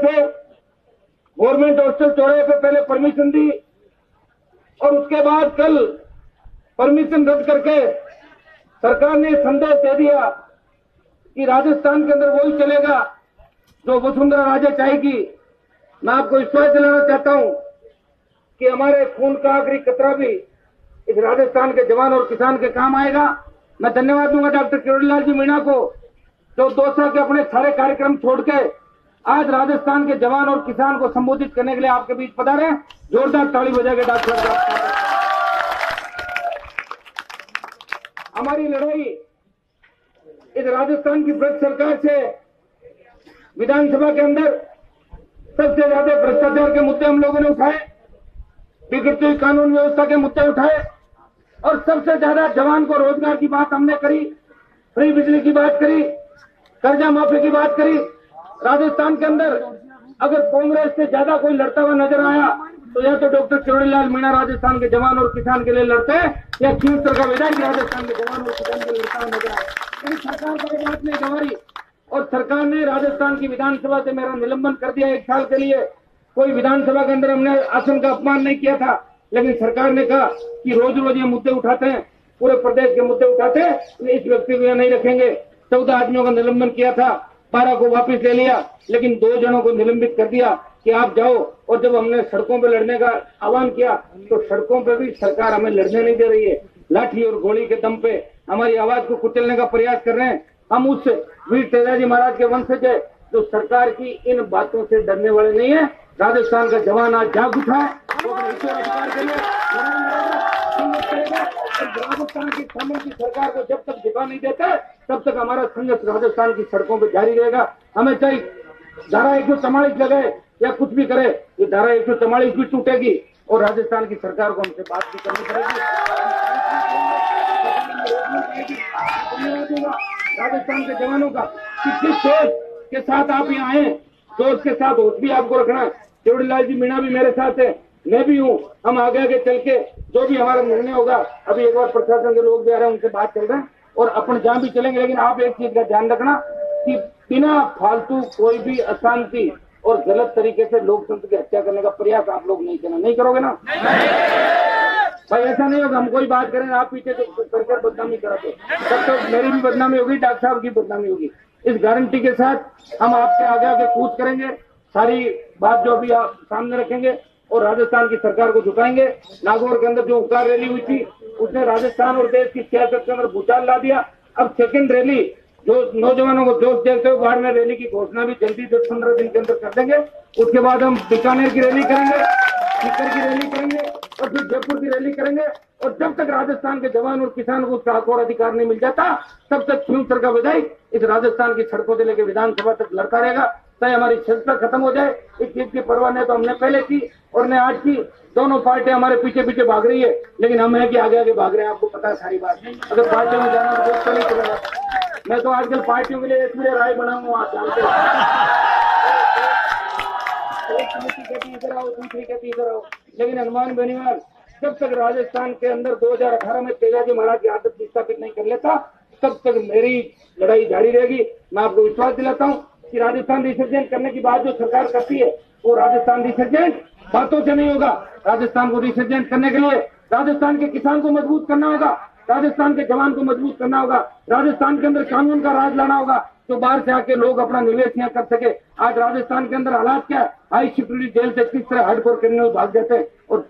थे, government hostel चौराहे पे पहले परमिशन दी और उसके बाद कल परमिशन रद्द करके सरकार ने संदेश दे दिया कि राजस्थान के अंदर वही चलेगा जो वसुंधरा राजे चाहेगी। मैं आपको विश्वास दिलाना चाहता हूं कि हमारे खून का आखिरी कतरा भी इस राजस्थान के जवान और किसान के काम आएगा। मैं धन्यवाद दूंगा डॉक्टर किरोड़ीलाल जी मीणा को, जो दौसा के अपने सारे कार्यक्रम छोड़ के आज राजस्थान के जवान और किसान को संबोधित करने के लिए आपके बीच पधारे। जोरदार ताली बजाएंगे डॉक्टर साहब। हमारी लड़ाई इस राजस्थान की भ्रष्ट सरकार से विधानसभा के अंदर सबसे ज्यादा भ्रष्टाचार के मुद्दे हम लोगों ने उठाए, बिगड़ती हुई कानून व्यवस्था के मुद्दे उठाए और सबसे ज्यादा जवान को रोजगार की बात हमने करी, फ्री बिजली की बात करी, कर्जा माफी की बात करी। राजस्थान के अंदर अगर कांग्रेस से ज्यादा कोई लड़ता हुआ नजर आया तो या तो डॉक्टर किरोड़ीलाल मीणा राजस्थान के जवान और किसान के लिए लड़ते हैं या खींवसर का विधायक राजस्थान के जवान और किसान के लिए लड़ता हुआ नजर आया। लेकिन सरकार कोई बात नहीं गंवारी और सरकार ने राजस्थान की विधानसभा से मेरा निलंबन कर दिया 1 साल के लिए। कोई विधानसभा के अंदर हमने आसन का अपमान नहीं किया था, लेकिन सरकार ने कहा कि रोज रोज ये मुद्दे उठाते हैं, पूरे प्रदेश के मुद्दे उठाते हैं, इस व्यक्ति को नहीं रखेंगे। 14 आदमियों का निलंबन किया था, 12 को वापस ले लिया, लेकिन 2 जनों को निलंबित कर दिया कि आप जाओ। और जब हमने सड़कों पर लड़ने का आह्वान किया तो सड़कों पर भी सरकार हमें लड़ने नहीं दे रही है, लाठी और गोली के दम पे हमारी आवाज को कुचलने का प्रयास कर रहे हैं। हम उस वीर तेजाजी महाराज के वंशज है जो सरकार की इन बातों से डरने वाले नहीं है। राजस्थान का जवान आज जाग उठा है, वो अपने ईश्वर अधिकार के लिए राजस्थान की सामने की सरकार को जब तक झुका नहीं देता तब तक हमारा संघर्ष राजस्थान की सड़कों पर जारी रहेगा। हमें चाहे धारा 144 लगाए या कुछ भी करे, ये धारा 144 भी टूटेगी और राजस्थान की सरकार को हमसे बात भी करनी पड़ेगी। राजस्थान के जवानों का कि किस सोच के साथ आप यहाँ आए, सोच के साथ होश भी आपको रखना। किरोड़ीलाल जी मीणा भी मेरे साथ है, मैं भी हूँ। हम आगे आगे चल के जो भी हमारा निर्णय होगा, अभी एक बार प्रशासन के लोग भी आ रहे हैं, उनसे बात चल रहे हैं और अपन जहाँ भी चलेंगे। लेकिन आप एक चीज का ध्यान रखना कि बिना फालतू कोई भी अशांति और गलत तरीके से लोकतंत्र की हत्या करने का प्रयास आप लोग नहीं करना। नहीं करोगे ना भाई? ऐसा नहीं होगा हम कोई बात करें आप पीछे तो करके बदनामी कराते, तब तो मेरी भी बदनामी होगी, डॉक्टर साहब की बदनामी होगी। इस गारंटी के साथ हम आपके आगे आगे कूच करेंगे, सारी बात जो भी आप सामने रखेंगे और राजस्थान की सरकार को झुकाएंगे। नागौर के अंदर जो उपकार रैली हुई थी उसने राजस्थान और देश की सियासत के अंदर भूचाल ला दिया। अब सेकंड रैली जो नौजवानों को जोश देखते हुए बाढ़ में रैली की घोषणा भी जल्दी 10-15 दिन के अंदर कर देंगे। उसके बाद हम बीकानेर की रैली करेंगे, सीकर की रैली करेंगे और फिर जयपुर की रैली करेंगे। और जब तक राजस्थान के जवान और किसान को उसका हक और अधिकार नहीं मिल जाता तब तक खींवसर का विधायक इस राजस्थान की सड़कों से लेकर विधानसभा तक लड़ता रहेगा, चाहे हमारी क्षमता खत्म हो जाए। इस चीज की परवाह नहीं तो हमने पहले की और ने आज की। दोनों पार्टियां हमारे पीछे पीछे भाग रही है, लेकिन हम है कि आगे आगे भाग रहे हैं। आपको पता है सारी बात। अगर पार्टियों में जाना तो बहुत नहीं चलेगा। मैं तो आजकल पार्टियों के लिए इसलिए राय बनाऊंगा, आप जानते हैं, एक समिति कहती इधर आओ, दूसरी कहती इधर आओ। लेकिन हनुमान बेनीवाल जब तक राजस्थान के अंदर 2018 में तेजाजी महाराज की आदत स्थापित नहीं कर लेता तब तक मेरी लड़ाई जारी रहेगी। मैं आपको विश्वास दिलाता हूँ कि राजस्थान रिसर्जेंट करने की बात जो सरकार करती है वो राजस्थान रिसर्जेंट बातों से नहीं होगा। राजस्थान को रिसर्जेंट करने के लिए राजस्थान के किसान को मजबूत करना होगा, राजस्थान के जवान को मजबूत करना होगा, राजस्थान के अंदर कानून का राज लाना होगा तो बाहर से आके लोग अपना निवेश यहाँ कर सके। आज राजस्थान के अंदर हालात क्या है, हाई सिक्योरिटी जेल से किस तरह हार्डकोर क्रिमिनल भाग जाते हैं और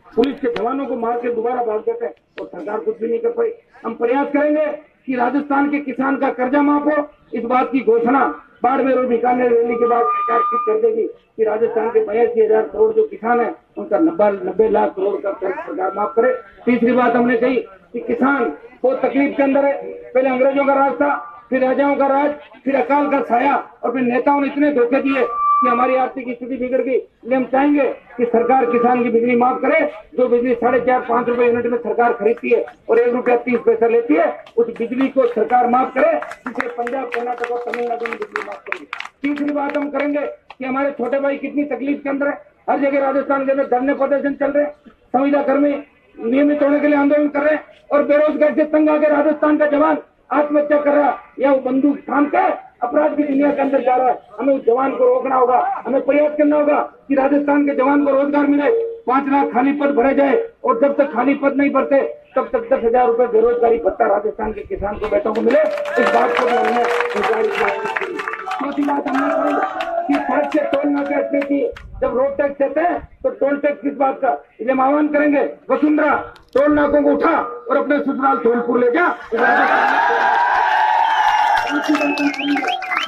पुलिस के जवानों को मार के दोबारा भाग जाते हैं और सरकार कुछ भी नहीं कर पाई। हम प्रयास करेंगे कि राजस्थान के किसान का कर्जा माफ हो। इस बात की घोषणा बाड़मेर और बीकानेर रैली के बाद सरकार खुद कर देगी कि राजस्थान के 82,000 करोड़ जो किसान है उनका 90 लाख करोड़ का कर्ज सरकार माफ करे। तीसरी बात हमने कही कि किसान को तकलीफ के अंदर है, पहले अंग्रेजों का राज था, फिर राजाओं का राज, फिर अकाल का छाया और फिर नेताओं ने इतने धोखे दिए कि हमारी आर्थिक स्थिति बिगड़ गई। इसलिए हम चाहेंगे कि सरकार किसान की बिजली माफ करे। जो बिजली 4.5-5 रुपए यूनिट में सरकार खरीदती है और 1 रुपया 30 पैसा लेती है, उस बिजली को सरकार माफ करे, जिसे पंजाब, कर्नाटक और तमिलनाडु में बिजली माफ करेगी। तीसरी बात हम करेंगे कि हमारे छोटे भाई कितनी तकलीफ के अंदर है, हर जगह राजस्थान के अंदर धरने प्रदर्शन चल रहे हैं, संविदा कर्मी नियमित होने के लिए आंदोलन कर रहे हैं और बेरोजगार से तंग आकर राजस्थान का जवान आत्महत्या कर रहा या वो बंदूक थाम के अपराध की दुनिया के अंदर जा रहा है। हमें उस जवान को रोकना होगा, हमें प्रयास करना होगा कि राजस्थान के जवान को रोजगार मिले, 5 लाख खाली पद भरे जाए, और जब तक खाली पद नहीं भरते तब तक 10,000 रुपए बेरोजगारी भत्ता राजस्थान के किसान को बेटों को मिले। इस बात को भी हमने चौथी बात हमने कही कि सड़क से टोल नाके हटने की, जब रोड टैक्स देते हैं तो टोल टैक्स किस बात का, इसलिए हम आह्वान करेंगे वसुंधरा टोल नाकों को उठा और अपने ससुराल धौलपुर ले जा।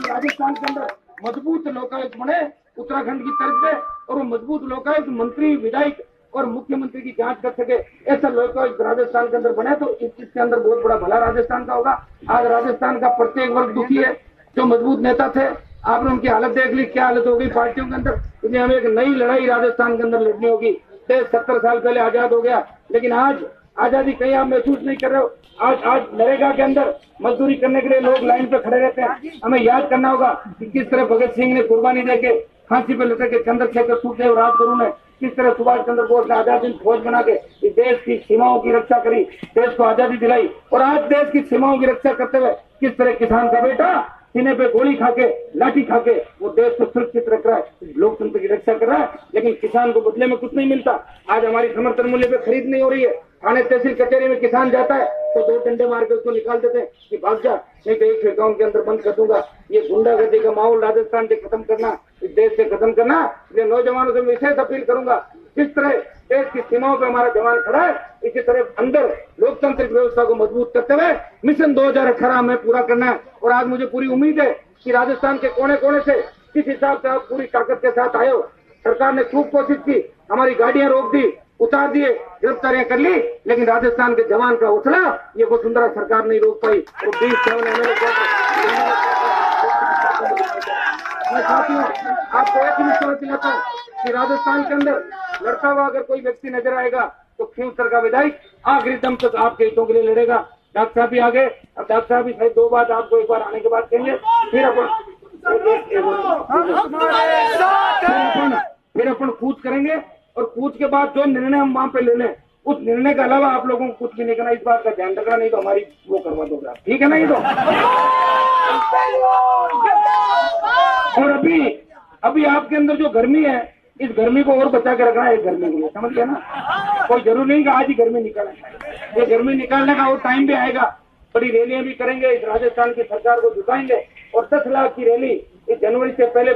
राजस्थान के अंदर मजबूत लोकायुक्त बने उत्तराखंड की तर्ज पे, और वो मजबूत लोकायुक्त मंत्री, विधायक और मुख्यमंत्री की जांच कर सके, ऐसा लोकायुक्त राजस्थान के अंदर बने तो इस चीज के अंदर बहुत बड़ा भला राजस्थान का होगा। आज राजस्थान का प्रत्येक वर्ग दुखी है। जो मजबूत नेता थे, आपने उनकी हालत देख ली, क्या हालत हो गई पार्टियों के अंदर। इसलिए हमें एक नई लड़ाई राजस्थान के अंदर लड़नी होगी। देश 70 साल पहले आजाद हो गया, लेकिन आज आजादी कहीं आप महसूस नहीं कर रहे हो। आज नरेगा के अंदर मजदूरी करने के लिए लोग लाइन पे खड़े रहते हैं। हमें याद करना होगा कि किस तरह भगत सिंह ने कुर्बानी देके फांसी पे लटक के, चंद्रशेखर सुखदेव राजगुरु ने किस तरह सुभाष चंद्र बोस ने आजादी फौज बना के इस देश की सीमाओं की रक्षा करी, देश को आजादी दिलाई। और आज देश की सीमाओं की रक्षा करते हुए किस तरह किसान का बेटा सीने पे गोली खाके, लाठी खाके वो देश को सुरक्षित रख रहा है, लोकतंत्र की रक्षा कर रहा है, लेकिन किसान को बदले में कुछ नहीं मिलता। आज हमारी समर्थन मूल्य पे खरीद नहीं हो रही है। थाने तहसील कचहरी में किसान जाता है तो 2 डंडे मार के उसको निकाल देते हैं कि भाग जा, नहीं तो एक अकाउंट के अंदर बंद कर दूंगा। ये गुंडागर्दी का माहौल राजस्थान से खत्म करना, इस देश से खत्म करना। इसलिए नौजवानों से मैं विशेष अपील करूंगा, जिस तरह देश की सीमाओं पर हमारा जवान खड़ा है, इसी तरह अंदर लोकतांत्रिक व्यवस्था को मजबूत करते हुए मिशन 2018 में पूरा करना है। और आज मुझे पूरी उम्मीद है कि राजस्थान के कोने कोने से किस हिसाब से आप पूरी ताकत के साथ आए हो। सरकार ने खूब कोशिश की, हमारी गाड़ियां रोक दी, उतार दिए, गिरफ्तारियां कर ली, लेकिन राजस्थान के जवान का हौसला ये वसुंधरा सरकार नहीं रोक पाई। और 20 मैं साथियों आपको एक विश्वास दिलाता हूँ कि राजस्थान के अंदर लड़ता हुआ अगर कोई व्यक्ति नजर आएगा तो खींवसर का विधायक आखिरी दम तक आपके हितों के लिए लड़ेगा। डॉक्टर साहब भी आगे, अब डॉक्टर साहब भी शायद 2 बात आपको एक बार आने के बाद कहेंगे, फिर अपन कूच करेंगे, और कूच के बाद जो निर्णय हम वहां पे ले लें, उस निर्णय के अलावा आप लोगों को कुछ भी नहीं करना। इस बात का ध्यान रखना, नहीं तो हमारी वो करवा दोगे आप, ठीक है? नहीं तो और अभी आपके अंदर जो गर्मी है, इस गर्मी को और बचा के रखना है। इस गर्मी के लिए समझ गया ना, कोई जरूरी नहीं कि आज ही गर्मी निकालें। ये गर्मी निकालने का और टाइम भी आएगा। बड़ी रैलियां भी करेंगे, इस राजस्थान की सरकार को झुकाएंगे, और 10 लाख की रैली इस जनवरी से पहले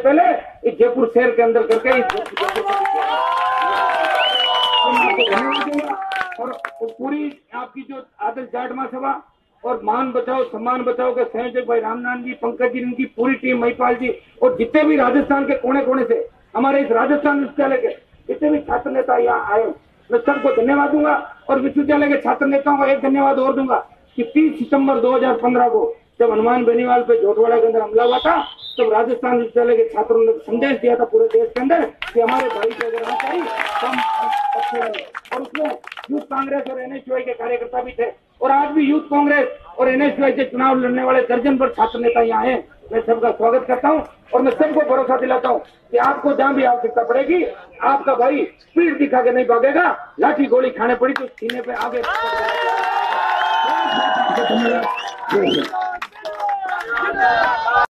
इस जयपुर शहर के अंदर करके और पूरी आपकी जो आदर्श जाट महासभा और मान बचाओ सम्मान बचाओ के संयोजक भाई रामनाथ जी, पंकज जी, इनकी पूरी टीम, महिपाल जी, और जितने भी राजस्थान के कोने कोने से हमारे इस राजस्थान विश्वविद्यालय के जितने भी छात्र नेता यहाँ आए, मैं सबको धन्यवाद दूंगा। और विश्वविद्यालय के छात्र नेताओं को एक धन्यवाद और दूंगा कि 30 सितंबर 2015 को जब हनुमान बेनीवाल पे जोटवाड़ा के अंदर हमला हुआ था, तब राजस्थान विश्वविद्यालय के छात्रों ने संदेश दिया था पूरे देश के अंदर कि हमारे भाई को अगर आना चाहिए तो हम अच्छे रहे। और उसमें यूथ कांग्रेस और एनएसयूआई के कार्यकर्ता भी थे, और आज भी यूथ कांग्रेस और एनएसयूआई से चुनाव लड़ने वाले दर्जन भर छात्र नेता यहाँ हैं। मैं सबका स्वागत करता हूँ, और मैं सबको भरोसा दिलाता हूँ कि आपको जहाँ भी आवश्यकता पड़ेगी, आपका भाई स्पीड दिखा के नहीं भागेगा। लाठी गोली खाने पड़ी तो सीने पे आगे